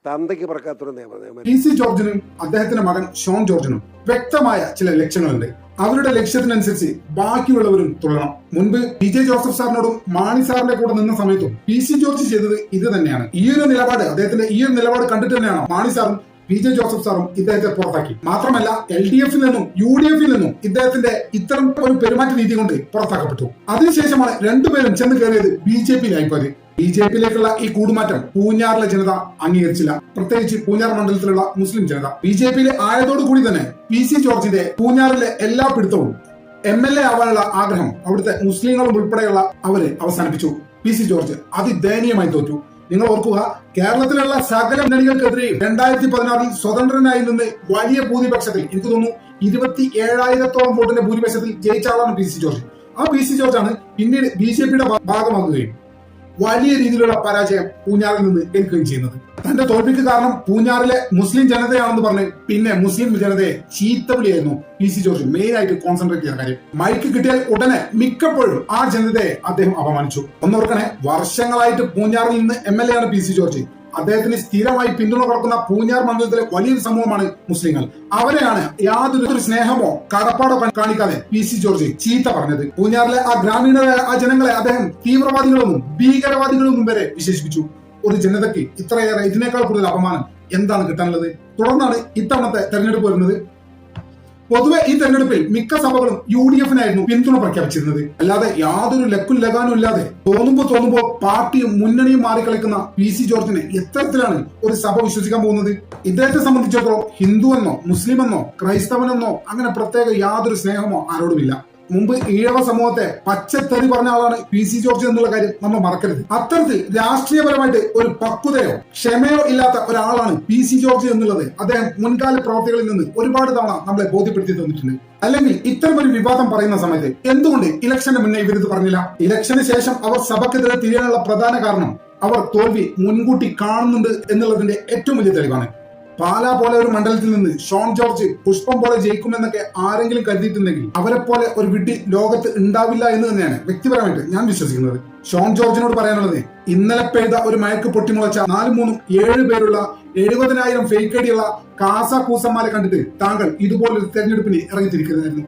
തന്തയ്ക്ക് പറക്കാത്തൊരു നിയമം. P C ജോർജിനും അദ്ദേഹത്തിന്റെ മകൻ ഷോൺ ജോർജിനും വ്യക്തമായ ചില ലക്ഷ്യങ്ങളുണ്ട്. അവരുടെ ലക്ഷ്യത്തിനനുസരിച്ച് ബാക്കിയുള്ളവരും തുള്ളണം. മുൻപ് പി ജെ ജോസഫ് സാറിനോടും മാണി സാറിന്റെ കൂടെ നിന്ന സമയത്തും പി സി ജോർജ് ചെയ്തത് ഇത് തന്നെയാണ്. ഈ ഒരു നിലപാട് കണ്ടിട്ട് തന്നെയാണ് മാണി സാറും പി ജെ ജോസഫ് സാറും ഇദ്ദേഹത്തെ പുറത്താക്കി. മാത്രമല്ല LDF-ൽ നിന്നും UDF-ൽ നിന്നും ഇദ്ദേഹത്തിന്റെ ഇത്തരം ഒരു പെരുമാറ്റ രീതി കൊണ്ട് പുറത്താക്കപ്പെട്ടു. അതിനുശേഷമാണ് രണ്ടുപേരും ചെന്ന് കയറിയത് BJP-യിലായിപ്പോയത്. BJP-യിലേക്കുള്ള ഈ കൂടുമാറ്റം പൂഞ്ഞാറിലെ ജനത അംഗീകരിച്ചില്ല, പ്രത്യേകിച്ച് പൂഞ്ഞാർ മണ്ഡലത്തിലുള്ള മുസ്ലിം ജനത. BJP-യിൽ ആയതോടുകൂടി തന്നെ പി സി ജോർജിന്റെ പൂഞ്ഞാറിലെ എല്ലാ പിടുത്തവും MLA ആവാനുള്ള ആഗ്രഹം അവിടുത്തെ മുസ്ലിങ്ങളും ഉൾപ്പെടെയുള്ള അവര് അവസാനിപ്പിച്ചു. പി സി ജോർജ് അതിദയനീയമായി തോറ്റു. നിങ്ങൾ ഓർക്കുക, കേരളത്തിലുള്ള സകല മുന്നണികൾക്കെതിരെയും 2016 സ്വതന്ത്രനായി നിന്ന് വലിയ ഭൂരിപക്ഷത്തിൽ, എനിക്ക് തോന്നുന്നു 27,000-ഓളം വോട്ടിന്റെ ഭൂരിപക്ഷത്തിൽ ജയിച്ച ആളാണ് പി സി ജോർജ്. ആ പി സി ജോർജാണ് പിന്നീട് BJP-യുടെ ഭാഗമാകുകയും വലിയ രീതിയിലുള്ള പരാജയം പൂഞ്ഞാറിൽ നിന്ന് ഏൽക്കുകയും ചെയ്യുന്നത്. തന്റെ തോൽവിക്ക് കാരണം പൂഞ്ഞാറിലെ മുസ്ലിം ജനതയാണെന്ന് പറഞ്ഞ് പിന്നെ മുസ്ലിം ജനതയെ ചീത്തവിളിയായിരുന്നു പി സി ജോർജ് മെയിൻ ആയിട്ട് കോൺസെൻട്രേറ്റ് ചെയ്ത കാര്യം. മൈക്ക് കിട്ടിയാൽ ഉടനെ മിക്കപ്പോഴും ആ ജനതയെ അദ്ദേഹം അപമാനിച്ചു. ഒന്നോർക്കണേ, വർഷങ്ങളായിട്ട് പൂഞ്ഞാറിൽ നിന്ന് MLA ആണ് പി സി ജോർജ്. അദ്ദേഹത്തിന് സ്ഥിരമായി പിന്തുണ കൊടുക്കുന്ന പൂഞ്ഞാർ മണ്ഡലത്തിലെ വലിയൊരു സമൂഹമാണ് മുസ്ലിങ്ങൾ. അവരെയാണ് യാതൊരു സ്നേഹമോ കടപ്പാടോ കാണിക്കാതെ പി സി ജോർജ് ചീത്ത പറഞ്ഞത്. പൂഞ്ഞാറിലെ ആ ഗ്രാമീണ ആ ജനങ്ങളെ അദ്ദേഹം തീവ്രവാദികളൊന്നും ഭീകരവാദികളൊന്നും വരെ വിശേഷിപ്പിച്ചു. ഒരു ജനതയ്ക്ക് ഇത്രയേറെ ഇതിനേക്കാൾ കൂടുതൽ അപമാനം എന്താണ് കിട്ടാനുള്ളത്? തുടർന്നാണ് ഇത്തവണത്തെ തെരഞ്ഞെടുപ്പ് വരുന്നത്. പൊതുവെ ഈ തെരഞ്ഞെടുപ്പിൽ മിക്ക സഭകളും UDF-നായിരുന്നു പിന്തുണ പ്രഖ്യാപിച്ചിരുന്നത്. അല്ലാതെ യാതൊരു ലക്കും ലഗാനും ഇല്ലാതെ തോന്നുമ്പോ പാർട്ടിയും മുന്നണിയും മാറിക്കളിക്കുന്ന പി സി ജോർജിനെ എത്തരത്തിലാണ് ഒരു സഭ വിശ്വസിക്കാൻ പോകുന്നത്? ഇദ്ദേഹത്തെ സംബന്ധിച്ചിടത്തോളം ഹിന്ദു എന്നോ മുസ്ലിം എന്നോ ക്രൈസ്തവനെന്നോ അങ്ങനെ പ്രത്യേക യാതൊരു സ്നേഹമോ ആരോടുമില്ല. മുമ്പ് ഈഴവ സമൂഹത്തെ പച്ചത്തെറി പറഞ്ഞ ആളാണ് പി സി ജോർജ് എന്നുള്ള കാര്യം നമ്മൾ മറക്കരുത്. അത്തരത്തിൽ രാഷ്ട്രീയപരമായിട്ട് ഒരു പക്വതയോ ക്ഷമയോ ഇല്ലാത്ത ഒരാളാണ് പി സി ജോർജ് എന്നുള്ളത് അദ്ദേഹം മുൻകാല പ്രവർത്തികളിൽ നിന്ന് ഒരുപാട് തവണ നമ്മളെ ബോധ്യപ്പെടുത്തി തന്നിട്ടുണ്ട്. അല്ലെങ്കിൽ ഇത്തരം ഒരു വിവാദം പറയുന്ന സമയത്ത് എന്തുകൊണ്ട് ഇലക്ഷന് മുന്നേ ഇവരിത് പറഞ്ഞില്ല? ഇലക്ഷന് ശേഷം അവർ സഭക്കെതിരെ തിരിയാനുള്ള പ്രധാന കാരണം അവർ തോൽവി മുൻകൂട്ടി കാണുന്നുണ്ട് എന്നുള്ളതിന്റെ ഏറ്റവും വലിയ തെളിവാണ്. പാലാ പോലെ ഒരു മണ്ഡലത്തിൽ നിന്ന് ഷോൺ ജോർജ് പുഷ്പം പോലെ ജയിക്കുമെന്നൊക്കെ ആരെങ്കിലും കരുതിയിട്ടുണ്ടെങ്കിൽ അവരെ പോലെ ഒരു വിഡ്ഢി ലോകത്ത് ഉണ്ടാവില്ല എന്ന് തന്നെയാണ് വ്യക്തിപരമായിട്ട് ഞാൻ വിശ്വസിക്കുന്നത്. ഷോൺ ജോർജിനോട് പറയാനുള്ളത്, ഇന്നലെ പെയ്ത ഒരു മയക്ക് പൊട്ടിമുളച്ച 4-3-7 പേരുള്ള 70,000 ഫേക്ക് ഐഡിയുള്ള കാസ കൂസന്മാരെ കണ്ടിട്ട് താങ്കൾ ഇതുപോലൊരു തെരഞ്ഞെടുപ്പിന് ഇറങ്ങിത്തിരിക്കുന്നതായിരുന്നു.